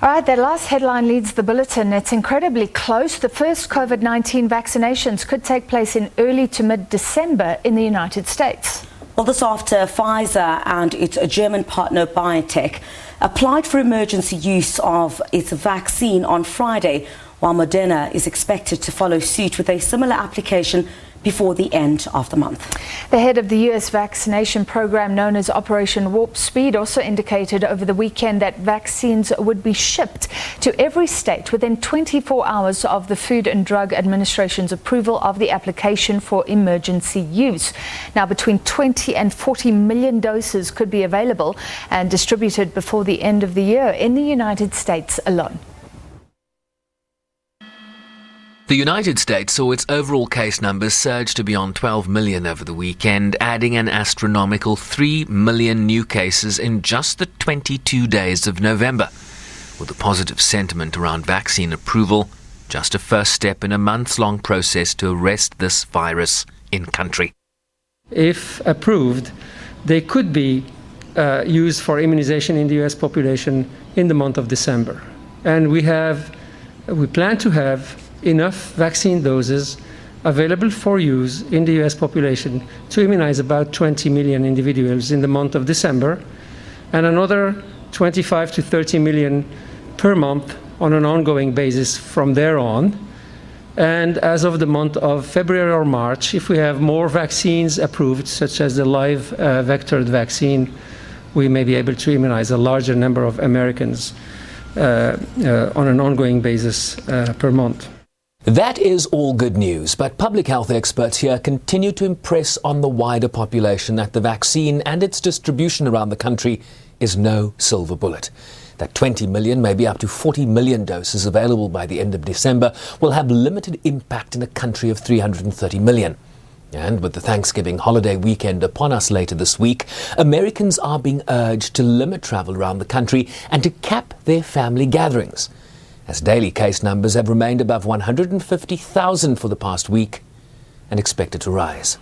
All right, that last headline leads the bulletin. It's incredibly close. The first COVID-19 vaccinations could take place in early to mid-December in the United States. Well, this after Pfizer and its German partner BioNTech applied for emergency use of its vaccine on Friday, while Moderna is expected to follow suit with a similar application before the end of the month. The head of the U.S. vaccination program known as Operation Warp Speed also indicated over the weekend that vaccines would be shipped to every state within 24 hours of the Food and Drug Administration's approval of the application for emergency use. Now, between 20 and 40 million doses could be available and distributed before the end of the year in the United States alone. The United States saw its overall case numbers surge to beyond 12 million over the weekend, adding an astronomical 3 million new cases in just the 22 days of November. With the positive sentiment around vaccine approval, just a first step in a months-long process to arrest this virus in country. If approved, they could be used for immunization in the U.S. population in the month of December. And we plan to have enough vaccine doses available for use in the U.S. population to immunize about 20 million individuals in the month of December, and another 25 to 30 million per month on an ongoing basis from there on. And as of the month of February or March, if we have more vaccines approved, such as the live vectored vaccine, we may be able to immunize a larger number of Americans on an ongoing basis per month. That is all good news, but public health experts here continue to impress on the wider population that the vaccine and its distribution around the country is no silver bullet. That 20 million, maybe up to 40 million doses available by the end of December will have limited impact in a country of 330 million. And with the Thanksgiving holiday weekend upon us later this week, Americans are being urged to limit travel around the country and to cap their family gatherings, as daily case numbers have remained above 150,000 for the past week and expected to rise.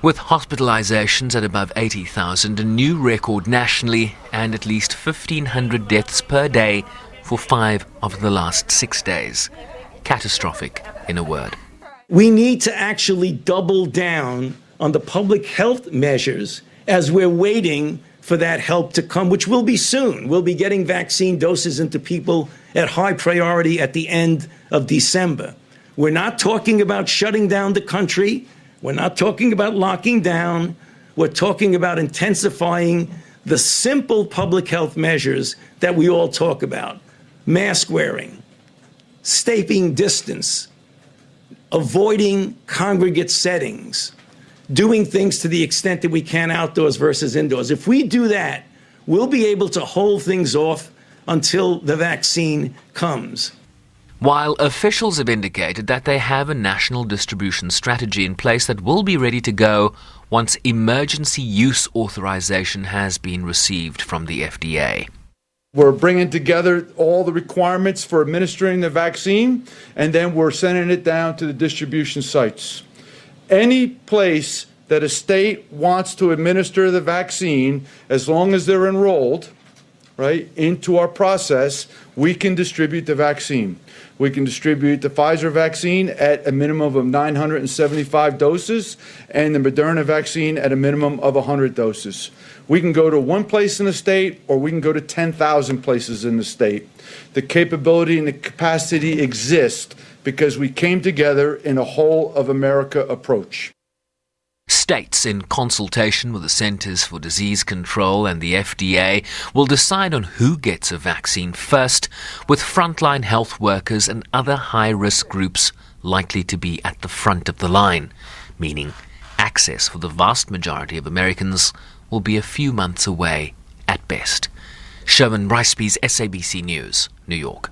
With hospitalizations at above 80,000, a new record nationally, and at least 1,500 deaths per day for 5 of the last 6 days. Catastrophic, in a word. We need to actually double down on the public health measures as we're waiting for that help to come, which will be soon. We'll be getting vaccine doses into people at high priority at the end of December. We're not talking about shutting down the country. We're not talking about locking down. We're talking about intensifying the simple public health measures that we all talk about. Mask wearing, staying distance, avoiding congregate settings, doing things to the extent that we can outdoors versus indoors. If we do that, we'll be able to hold things off until the vaccine comes. While officials have indicated that they have a national distribution strategy in place that will be ready to go once emergency use authorization has been received from the FDA. We're bringing together all the requirements for administering the vaccine, and then we're sending it down to the distribution sites. Any place that a state wants to administer the vaccine, as long as they're enrolled, right, into our process, we can distribute the vaccine. We can distribute the Pfizer vaccine at a minimum of 975 doses and the Moderna vaccine at a minimum of 100 doses. We can go to one place in the state, or we can go to 10,000 places in the state. The capability and the capacity exist because we came together in a whole of America approach. States, in consultation with the Centers for Disease Control and the FDA, will decide on who gets a vaccine first, with frontline health workers and other high-risk groups likely to be at the front of the line, meaning access for the vast majority of Americans will be a few months away at best. Sherwin Bryce-Pease, SABC News, New York.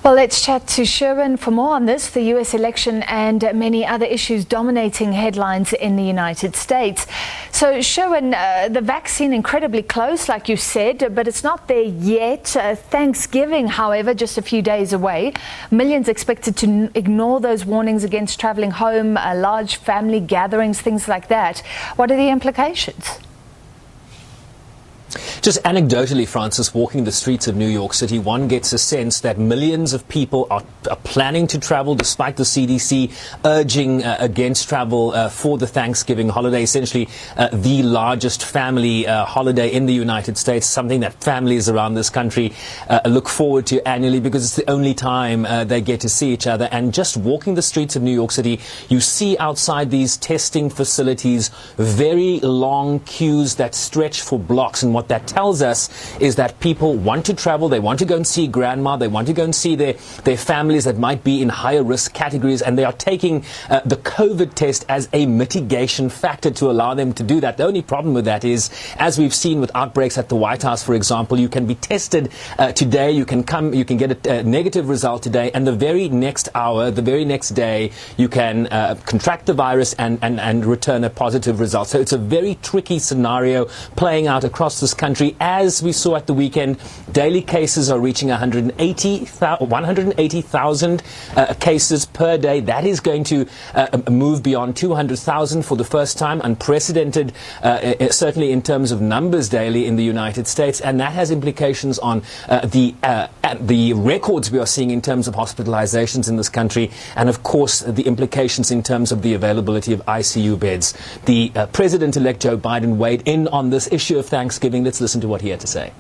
Well, let's chat to Sherwin for more on this, the US election and many other issues dominating headlines in the United States. So, Sherwin, the vaccine incredibly close, like you said, but it's not there yet. Thanksgiving, however, just a few days away. Millions expected to ignore those warnings against traveling home, large family gatherings, things like that. What are the implications? Just anecdotally, Francis, walking the streets of New York City, one gets a sense that millions of people are planning to travel, despite the CDC urging against travel for the Thanksgiving holiday, essentially the largest family holiday in the United States, something that families around this country look forward to annually because it's the only time they get to see each other. And just walking the streets of New York City, you see outside these testing facilities very long queues that stretch for blocks. And what that tells us is that people want to travel, they want to go and see grandma, they want to go and see their families that might be in higher risk categories, and they are taking the COVID test as a mitigation factor to allow them to do that. The only problem with that is, as we've seen with outbreaks at the White House, for example, you can be tested today, you can get a negative result today, and the very next hour, the very next day, you can contract the virus and return a positive result. So it's a very tricky scenario playing out across this country. As we saw at the weekend, daily cases are reaching 180,000 cases per day. That is going to move beyond 200,000 for the first time, unprecedented, certainly in terms of numbers daily in the United States, and that has implications on the records we are seeing in terms of hospitalizations in this country, and of course the implications in terms of the availability of ICU beds. The President-elect Joe Biden weighed in on this issue of Thanksgiving. Let's listen to what he had to say.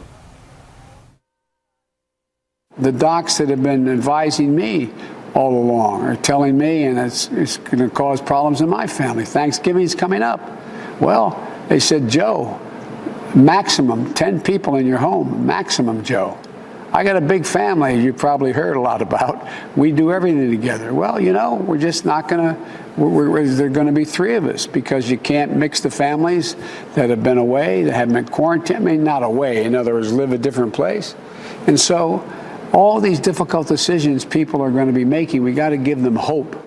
The docs that have been advising me all along are telling me, and it's going to cause problems in my family. Thanksgiving's coming up. Well, they said, Joe, maximum 10 people in your home, maximum, Joe. I got a big family you probably heard a lot about. We do everything together. Well, you know, we're just not going to, there are going to be 3 of us because you can't mix the families that have been away, that have been quarantined. I mean, not away, in other words, live a different place. And so all these difficult decisions people are going to be making, we got to give them hope.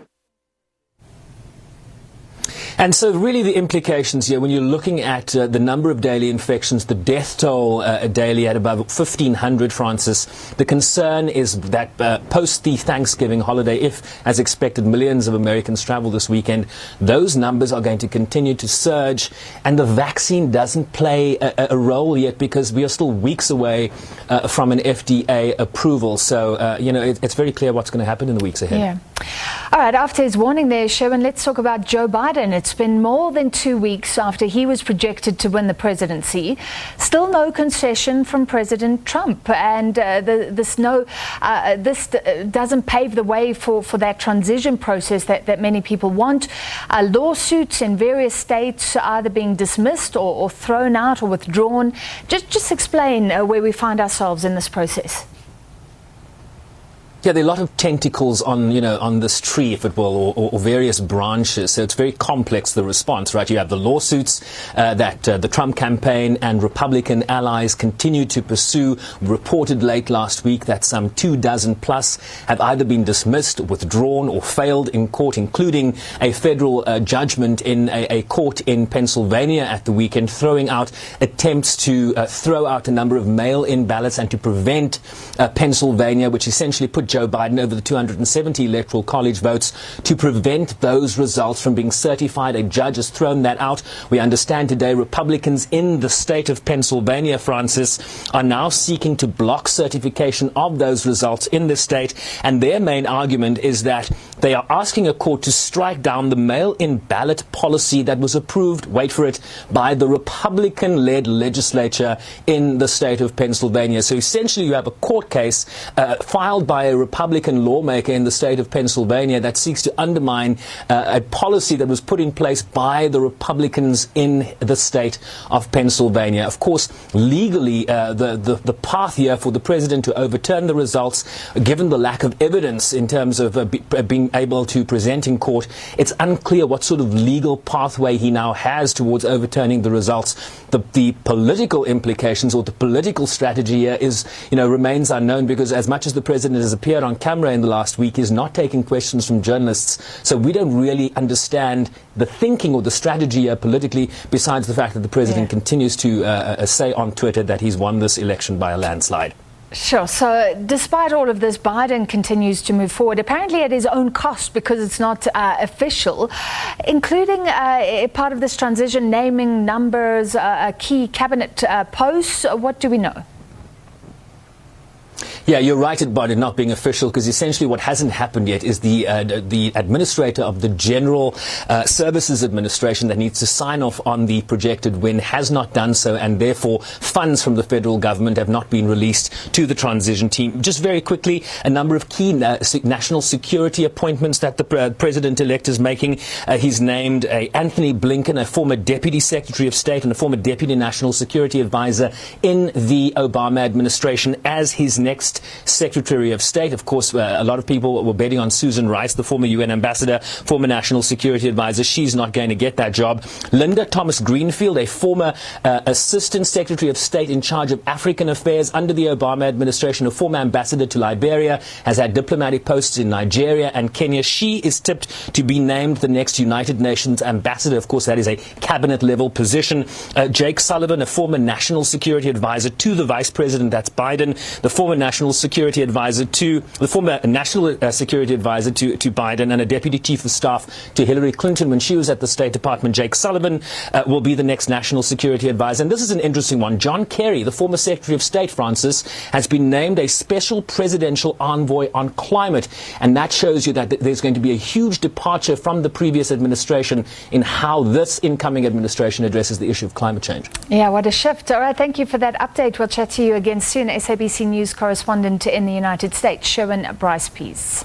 And so really the implications here, when you're looking at the number of daily infections, the death toll daily at above 1,500, Francis, the concern is that post the Thanksgiving holiday, if, as expected, millions of Americans travel this weekend, those numbers are going to continue to surge, and the vaccine doesn't play a role yet because we are still weeks away from an FDA approval. So, it's very clear what's going to happen in the weeks ahead. Yeah. All right, after his warning there, Sherwin, let's talk about Joe Biden. It's been more than 2 weeks after he was projected to win the presidency. Still no concession from President Trump. And this doesn't pave the way for that transition process that many people want. Lawsuits in various states are either being dismissed or thrown out or withdrawn. Just explain where we find ourselves in this process. Yeah, there are a lot of tentacles on this tree, if it will, or various branches. So it's very complex, the response, right? You have the lawsuits that the Trump campaign and Republican allies continue to pursue. Reported late last week that some 24 plus have either been dismissed, withdrawn, or failed in court, including a federal judgment in a court in Pennsylvania at the weekend, throwing out attempts to throw out a number of mail-in ballots and to prevent Pennsylvania, which essentially put Joe Biden over the 270 electoral college votes, to prevent those results from being certified. A judge has thrown that out. We understand today Republicans in the state of Pennsylvania, Francis, are now seeking to block certification of those results in the state. And their main argument is that they are asking a court to strike down the mail-in ballot policy that was approved, wait for it, by the Republican-led legislature in the state of Pennsylvania. So essentially you have a court case filed by a Republican lawmaker in the state of Pennsylvania that seeks to undermine a policy that was put in place by the Republicans in the state of Pennsylvania. Of course, legally, the path here for the president to overturn the results, given the lack of evidence in terms of being able to present in court, it's unclear what sort of legal pathway he now has towards overturning the results. The political implications or the political strategy here remains unknown, because as much as the president has appeared on camera in the last week, he's not taking questions from journalists. So we don't really understand the thinking or the strategy here politically, besides the fact that the president continues to say on Twitter that he's won this election by a landslide. Sure. So despite all of this, Biden continues to move forward, apparently at his own cost because it's not official, including part of this transition, naming numbers, key cabinet posts. What do we know? Yeah, you're right about it not being official, because essentially what hasn't happened yet is the administrator of the General Services Administration that needs to sign off on the projected win has not done so, and therefore funds from the federal government have not been released to the transition team. Just very quickly, a number of key national security appointments that the president-elect is making. He's named Anthony Blinken, a former Deputy Secretary of State and a former Deputy National Security Advisor in the Obama administration, as his next Secretary of State. Of course, a lot of people were betting on Susan Rice, the former UN ambassador, former National Security Advisor. She's not going to get that job. Linda Thomas-Greenfield, a former Assistant Secretary of State in charge of African affairs under the Obama administration, a former ambassador to Liberia, has had diplomatic posts in Nigeria and Kenya. She is tipped to be named the next United Nations ambassador. Of course, that is a cabinet-level position. Jake Sullivan, a former National Security Advisor to the Vice President, that's Biden, the former National Security Advisor to Biden, and a Deputy Chief of Staff to Hillary Clinton when she was at the State Department. Jake Sullivan will be the next National Security Advisor. And this is an interesting one. John Kerry, the former Secretary of State, Francis, has been named a special presidential envoy on climate. And that shows you that there's going to be a huge departure from the previous administration in how this incoming administration addresses the issue of climate change. Yeah, what a shift. All right, thank you for that update. We'll chat to you again soon. SABC News correspondent in the United States, Sherwin Bryce-Pease.